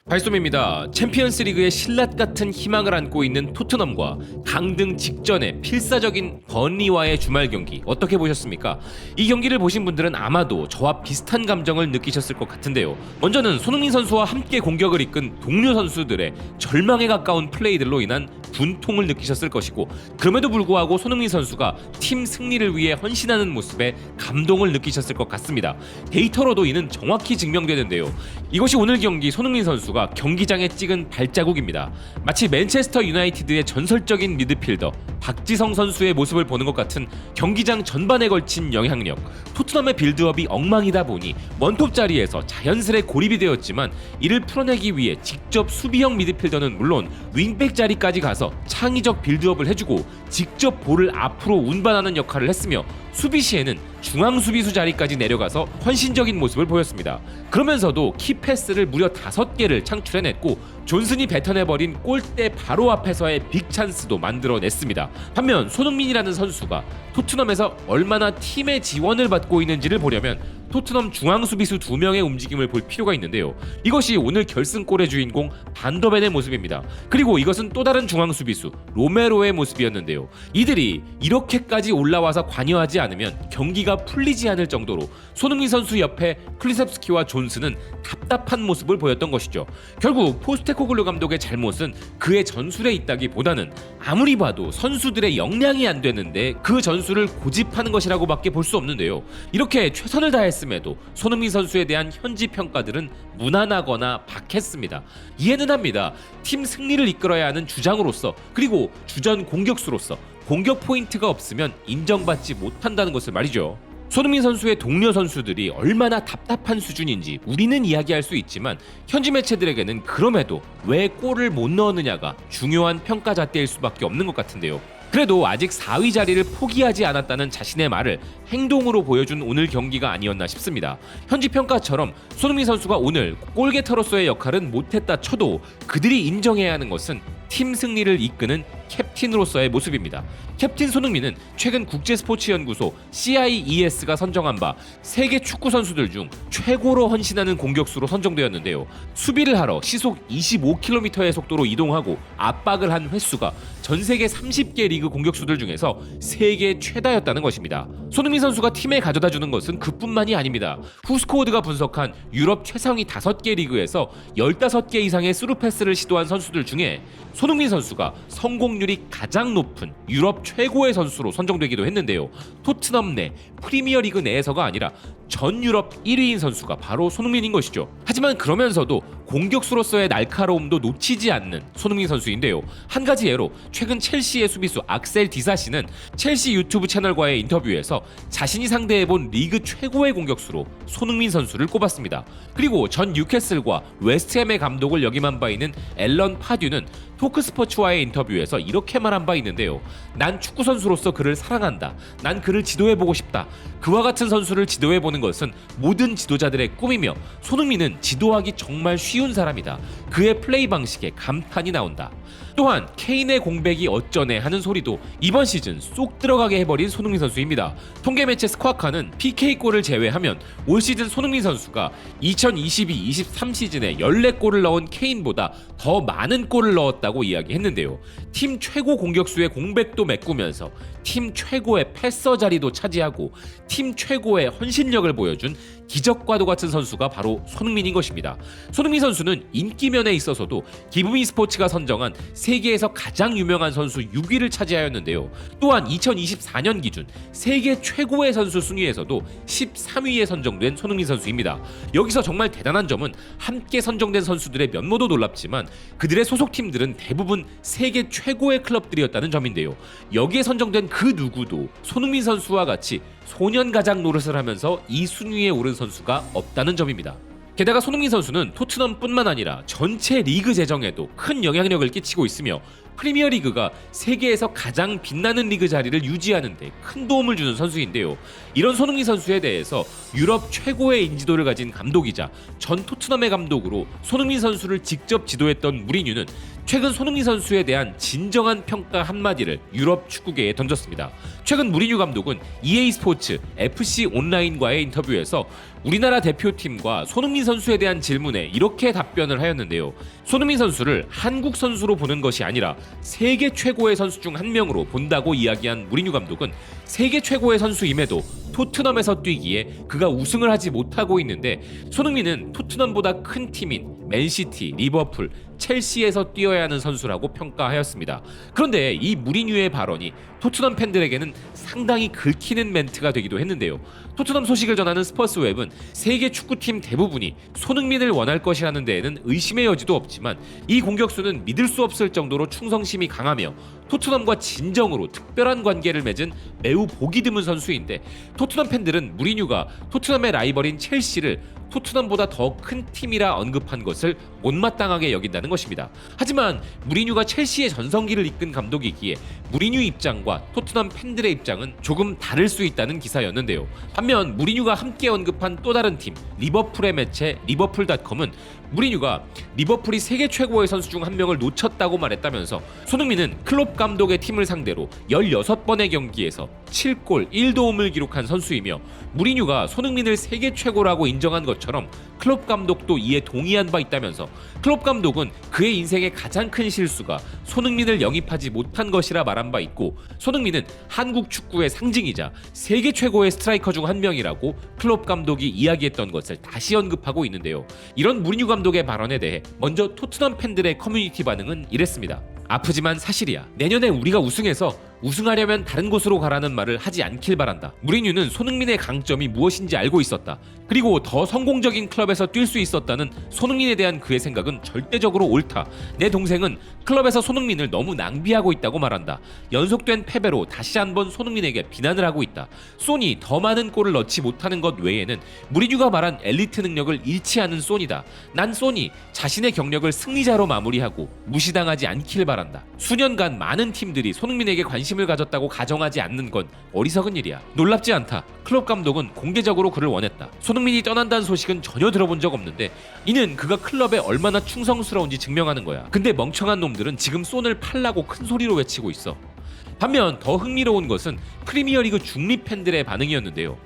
발솜입니다. 챔피언스 리그의 신라 같은 희망을 안고 있는 토트넘과 강등 직전의 필사적인 버언리와의 주말 경기 어떻게 보셨습니까? 이 경기를 보신 분들은 아마도 저와 비슷한 감정을 느끼셨을 것 같은데요. 먼저는 손흥민 선수와 함께 공격을 이끈 동료 선수들의 절망에 가까운 플레이들로 인한 분통을 느끼셨을 것이고, 그럼에도 불구하고 손흥민 선수가 팀 승리를 위해 헌신하는 모습에 감동을 느끼셨을 것 같습니다. 데이터로도 이는 정확히 증명되는데요. 이것이 오늘 경기 손흥민 선수가 경기장에 찍은 발자국입니다. 마치 맨체스터 유나이티드의 전설적인 미드필더 박지성 선수의 모습을 보는 것 같은 경기장 전반에 걸친 영향력. 토트넘의 빌드업이 엉망이다 보니 원톱 자리에서 자연스레 고립이 되었지만, 이를 풀어내기 위해 직접 수비형 미드필더는 물론 윙백 자리까지 가서 창의적 빌드업을 해주고 직접 볼을 앞으로 운반하는 역할을 했으며, 수비 시에는 중앙 수비수 자리까지 내려가서 헌신적인 모습을 보였습니다. 그러면서도 키 패스를 무려 5개를 창출해냈고, 존슨이 뱉어내버린 골대 바로 앞에서의 빅 찬스도 만들어냈습니다. 반면 손흥민이라는 선수가 토트넘에서 얼마나 팀의 지원을 받고 있는지를 보려면 토트넘 중앙 수비수 2명의 움직임을 볼 필요가 있는데요. 이것이 오늘 결승골의 주인공 반더벤의 모습입니다. 그리고 이것은 또 다른 중앙 수비수 로메로의 모습이었는데요. 이들이 이렇게까지 올라와서 관여하지 않으면 경기가 풀리지 않을 정도로 손흥민 선수 옆에 클리셉스키와 존스는 답답한 모습을 보였던 것이죠. 결국 포스테코글루 감독의 잘못은 그의 전술에 있다기보다는 아무리 봐도 선수들의 역량이 안 되는데 그 전술을 고집하는 것이라고 밖에 볼 수 없는데요. 이렇게 최선을 다했음에도 손흥민 선수에 대한 현지 평가들은 무난하거나 박했습니다. 이해는 합니다. 팀 승리를 이끌어야 하는 주장으로서, 그리고 주전 공격수로서 공격 포인트가 없으면 인정받지 못한다는 것을 말이죠. 손흥민 선수의 동료 선수들이 얼마나 답답한 수준인지 우리는 이야기할 수 있지만, 현지 매체들에게는 그럼에도 왜 골을 못 넣었느냐가 중요한 평가 잣대일 수밖에 없는 것 같은데요. 그래도 아직 4위 자리를 포기하지 않았다는 자신의 말을 행동으로 보여준 오늘 경기가 아니었나 싶습니다. 현지 평가처럼 손흥민 선수가 오늘 골게터로서의 역할은 못했다 쳐도 그들이 인정해야 하는 것은 팀 승리를 이끄는 캡틴으로서의 모습입니다. 캡틴 손흥민은 최근 국제스포츠연구소 CIES가 선정한 바 세계 축구 선수들 중 최고로 헌신하는 공격수로 선정되었는데요. 수비를 하러 시속 25km의 속도로 이동하고 압박을 한 횟수가 전 세계 30개 리그 공격수들 중에서 세계 최다였다는 것입니다. 손흥민 선수가 팀에 가져다 주는 것은 그뿐만이 아닙니다. 후스코어드가 분석한 유럽 최상위 5개 리그에서 15개 이상의 스루 패스를 시도한 선수들 중에 손흥민 선수가 성공률이 가장 높은 유럽 최고의 선수로 선정되기도 했는데요. 토트넘 내 프리미어리그 내에서가 아니라 전 유럽 1위인 선수가 바로 손흥민인 것이죠. 하지만 그러면서도 공격수로서의 날카로움도 놓치지 않는 손흥민 선수인데요. 한 가지 예로 최근 첼시의 수비수 악셀 디사시는 첼시 유튜브 채널과의 인터뷰에서 자신이 상대해본 리그 최고의 공격수로 손흥민 선수를 꼽았습니다. 그리고 전 뉴캐슬과 웨스트햄의 감독을 역임한 바 있는 앨런 파듀는 토크스포츠와의 인터뷰에서 이렇게 말한 바 있는데요. 난 축구 선수로서 그를 사랑한다. 난 그를 지도해보고 싶다. 그와 같은 선수를 지도해보는 것은 모든 지도자들의 꿈이며, 손흥민은 지도하기 정말 쉬운 사람이다. 그의 플레이 방식에 감탄이 나온다. 또한 케인의 공백이 어쩌네 하는 소리도 이번 시즌 쏙 들어가게 해버린 손흥민 선수입니다. 통계 매체 스쿼카는 PK골을 제외하면 올 시즌 손흥민 선수가 2022-23 시즌에 14골을 넣은 케인보다 더 많은 골을 넣었다고 이야기했는데요. 팀 최고 공격수의 공백도 메꾸면서 팀 최고의 패서 자리도 차지하고 팀 최고의 헌신력을 보여준 기적과도 같은 선수가 바로 손흥민인 것입니다. 손흥민 선수는 인기면에 있어서도 기브미 스포츠가 선정한 세계에서 가장 유명한 선수 6위를 차지하였는데요. 또한 2024년 기준 세계 최고의 선수 순위에서도 13위에 선정된 손흥민 선수입니다. 여기서 정말 대단한 점은 함께 선정된 선수들의 면모도 놀랍지만 그들의 소속팀들은 대부분 세계 최고의 클럽들이었다는 점인데요. 여기에 선정된 그 누구도 손흥민 선수와 같이 소년가장 노릇을 하면서 이 순위에 오른 선수가 없다는 점입니다. 게다가 손흥민 선수는 토트넘뿐만 아니라 전체 리그 재정에도 큰 영향력을 끼치고 있으며, 프리미어리그가 세계에서 가장 빛나는 리그 자리를 유지하는 데 큰 도움을 주는 선수인데요. 이런 손흥민 선수에 대해서 유럽 최고의 인지도를 가진 감독이자 전 토트넘의 감독으로 손흥민 선수를 직접 지도했던 무리뉴는 최근 손흥민 선수에 대한 진정한 평가 한마디를 유럽 축구계에 던졌습니다. 최근 무리뉴 감독은 EA 스포츠 FC 온라인과의 인터뷰에서 우리나라 대표팀과 손흥민 선수에 대한 질문에 이렇게 답변을 하였는데요. 손흥민 선수를 한국 선수로 보는 것이 아니라 세계 최고의 선수 중 한 명으로 본다고 이야기한 무리뉴 감독은 세계 최고의 선수임에도 토트넘에서 뛰기에 그가 우승을 하지 못하고 있는데 손흥민은 토트넘보다 큰 팀인 맨시티, 리버풀, 첼시에서 뛰어야 하는 선수라고 평가하였습니다. 그런데 이 무리뉴의 발언이 토트넘 팬들에게는 상당히 긁히는 멘트가 되기도 했는데요. 토트넘 소식을 전하는 스퍼스웹은 세계 축구팀 대부분이 손흥민을 원할 것이라는 데에는 의심의 여지도 없지만 이 공격수는 믿을 수 없을 정도로 충성심이 강하며 토트넘과 진정으로 특별한 관계를 맺은 매우 보기 드문 선수인데 토트넘 팬들은 무리뉴가 토트넘의 라이벌인 첼시를 토트넘보다 더 큰 팀이라 언급한 것을 못마땅하게 여긴다는 것입니다. 하지만 무리뉴가 첼시의 전성기를 이끈 감독이기에 무리뉴 입장과 토트넘 팬들의 입장은 조금 다를 수 있다는 기사였는데요. 반면 무리뉴가 함께 언급한 또 다른 팀 리버풀의 매체 리버풀닷컴은 무리뉴가 리버풀이 세계 최고의 선수 중 한 명을 놓쳤다고 말했다면서 손흥민은 클롭 감독의 팀을 상대로 16번의 경기에서 7골 1도움을 기록한 선수이며 무리뉴가 손흥민을 세계 최고라고 인정한 것처럼 클롭 감독도 이에 동의한 바 있다면서 클롭 감독은 그의 인생의 가장 큰 실수가 손흥민을 영입하지 못한 것이라 말한 바 있고 손흥민은 한국 축구의 상징이자 세계 최고의 스트라이커 중 한 명이라고 클롭 감독이 이야기했던 것을 다시 언급하고 있는데요. 이런 무리뉴 감독의 발언에 대해 먼저 토트넘 팬들의 커뮤니티 반응은 이랬습니다. 아프지만 사실이야. 내년에 우리가 우승해서 우승하려면 다른 곳으로 가라는 말을 하지 않길 바란다. 무리뉴는 손흥민의 강점이 무엇인지 알고 있었다. 그리고 더 성공적인 클럽에서 뛸 수 있었다는 손흥민에 대한 그의 생각은 절대적으로 옳다. 내 동생은 클럽에서 손흥민을 너무 낭비하고 있다고 말한다. 연속된 패배로 다시 한번 손흥민에게 비난을 하고 있다. 소니 더 많은 골을 넣지 못하는 것 외에는 무리뉴가 말한 엘리트 능력을 잃지 않은 소니다. 난 소니 자신의 경력을 승리자로 마무리하고 무시당하지 않길 바란다. 수년간 많은 팀들이 손흥민에게 관심을 가졌다고 가정하지 않는 건 어리석은 일이야. 놀랍지 않다. 클롭 감독은 공개적으로 그를 원했다. 손흥민이 떠난다는 소식은 전혀 들어본 적 없는데 이는 그가 클럽에 얼마나 충성스러운지 증명하는 거야. 근데 멍청한 놈들은 지금 손을 팔라고 큰 소리로 외치고 있어. 반면 더 흥미로운 것은 프리미어리그 중립 팬들의 반응이었는데요.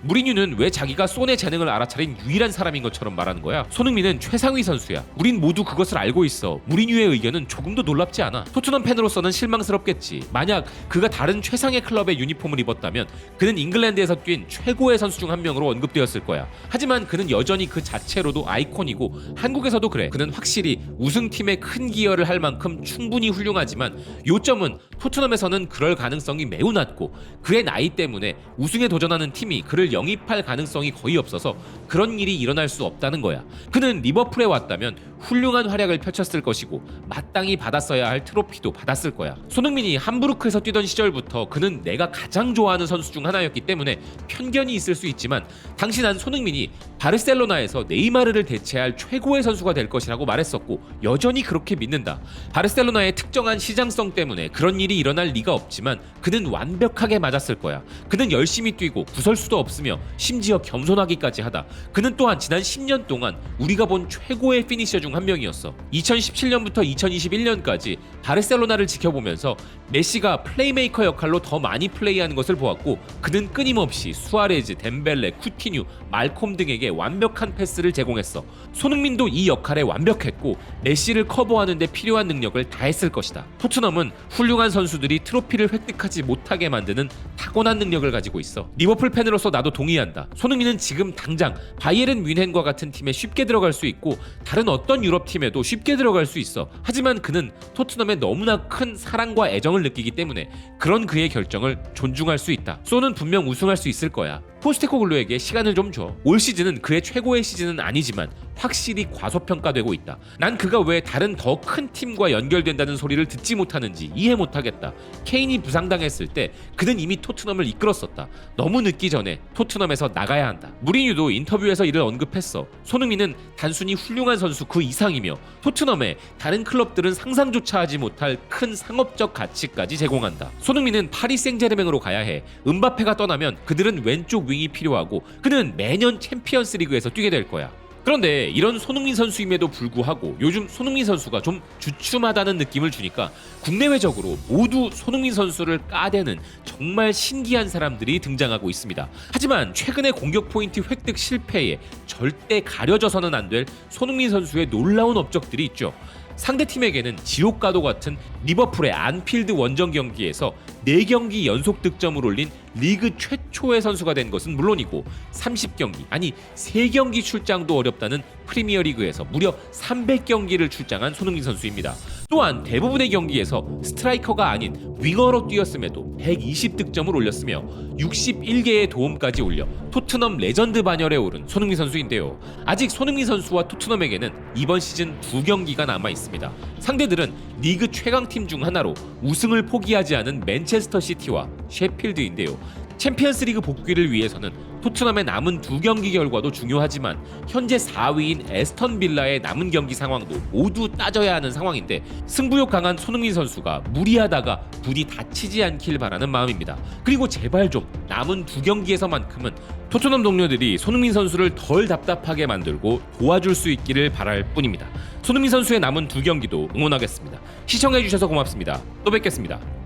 무리뉴는 왜 자기가 손의 재능을 알아차린 유일한 사람인 것처럼 말하는 거야? 손흥민은 최상위 선수야. 우린 모두 그것을 알고 있어. 무리뉴의 의견은 조금도 놀랍지 않아. 토트넘 팬으로서는 실망스럽겠지. 만약 그가 다른 최상의 클럽의 유니폼을 입었다면 그는 잉글랜드에서 뛴 최고의 선수 중 한 명으로 언급되었을 거야. 하지만 그는 여전히 그 자체로도 아이콘이고 한국에서도 그래. 그는 확실히 우승팀에 큰 기여를 할 만큼 충분히 훌륭하지만 요점은 토트넘에서는 그럴 가능성이 매우 낮고 그의 나이 때문에 우승에 도전하는 팀이 그를 영입할 가능성이 거의 없어서 그런 일이 일어날 수 없다는 거야. 그는 리버풀에 왔다면 훌륭한 활약을 펼쳤을 것이고 마땅히 받았어야 할 트로피도 받았을 거야. 손흥민이 함부르크에서 뛰던 시절부터 그는 내가 가장 좋아하는 선수 중 하나였기 때문에 편견이 있을 수 있지만 당시 난 손흥민이 바르셀로나에서 네이마르를 대체할 최고의 선수가 될 것이라고 말했었고 여전히 그렇게 믿는다. 바르셀로나의 특정한 시장성 때문에 그런 일이 일어날 리가 없지만 그는 완벽하게 맞았을 거야. 그는 열심히 뛰고 구설수도 없으며 심지어 겸손하기까지 하다. 그는 또한 지난 10년 동안 우리가 본 최고의 피니셔 중 한 명이었어. 2017년부터 2021년까지 바르셀로나를 지켜보면서 메시가 플레이메이커 역할로 더 많이 플레이하는 것을 보았고 그는 끊임없이 수아레즈, 덴벨레, 쿠티뉴, 말콤 등에게 완벽한 패스를 제공했어. 손흥민도 이 역할에 완벽했고 메시를 커버하는 데 필요한 능력을 다했을 것이다. 토트넘은 훌륭한 선수들이 트로피를 획득하지 못하게 만드는 타고난 능력을 가지고 있어. 리버풀 팬으로서 나도 동의한다. 손흥민은 지금 당장 바이에른 뮌헨과 같은 팀에 쉽게 들어갈 수 있고 다른 어떤 유럽 팀에도 쉽게 들어갈 수 있어. 하지만 그는 토트넘에 너무나 큰 사랑과 애정을 느끼기 때문에 그런 그의 결정을 존중할 수 있다. 소는 분명 우승할 수 있을 거야. 포스테코글루에게 시간을 좀 줘. 올 시즌은 그의 최고의 시즌은 아니지만 확실히 과소평가되고 있다. 난 그가 왜 다른 더 큰 팀과 연결된다는 소리를 듣지 못하는지 이해 못하겠다. 케인이 부상당했을 때 그는 이미 토트넘을 이끌었었다. 너무 늦기 전에 토트넘에서 나가야 한다. 무리뉴도 인터뷰에서 이를 언급했어. 손흥민은 단순히 훌륭한 선수 그 이상이며 토트넘에 다른 클럽들은 상상조차 하지 못할 큰 상업적 가치까지 제공한다. 손흥민은 파리 생제르맹으로 가야 해. 음바페가 떠나면 그들은 왼쪽 윙이 필요하고 그는 매년 챔피언스 리그에서 뛰게 될 거야. 그런데 이런 손흥민 선수임에도 불구하고 요즘 손흥민 선수가 좀 주춤하다는 느낌을 주니까 국내외적으로 모두 손흥민 선수를 까대는 정말 신기한 사람들이 등장하고 있습니다. 하지만 최근의 공격 포인트 획득 실패에 절대 가려져서는 안 될 손흥민 선수의 놀라운 업적들이 있죠. 상대팀에게는 지옥과도 같은 리버풀의 안필드 원정 경기에서 4경기 연속 득점을 올린 리그 최초의 선수가 된 것은 물론이고 30경기 아니 3경기 출장도 어렵다는 프리미어리그에서 무려 300경기를 출장한 손흥민 선수입니다. 또한 대부분의 경기에서 스트라이커가 아닌 윙어로 뛰었음에도 120득점을 올렸으며 61개의 도움까지 올려 토트넘 레전드 반열에 오른 손흥민 선수인데요. 아직 손흥민 선수와 토트넘에게는 이번 시즌 2경기가 남아 있습니다. 상대들은 리그 최강팀 중 하나로 우승을 포기하지 않은 맨체스터 시티와 셰필드인데요. 챔피언스리그 복귀를 위해서는 토트넘의 남은 2경기 결과도 중요하지만 현재 4위인 에스턴 빌라의 남은 경기 상황도 모두 따져야 하는 상황인데 승부욕 강한 손흥민 선수가 무리하다가 부디 다치지 않길 바라는 마음입니다. 그리고 제발 좀 남은 2경기에서만큼은 토트넘 동료들이 손흥민 선수를 덜 답답하게 만들고 도와줄 수 있기를 바랄 뿐입니다. 손흥민 선수의 남은 2경기도 응원하겠습니다. 시청해주셔서 고맙습니다. 또 뵙겠습니다.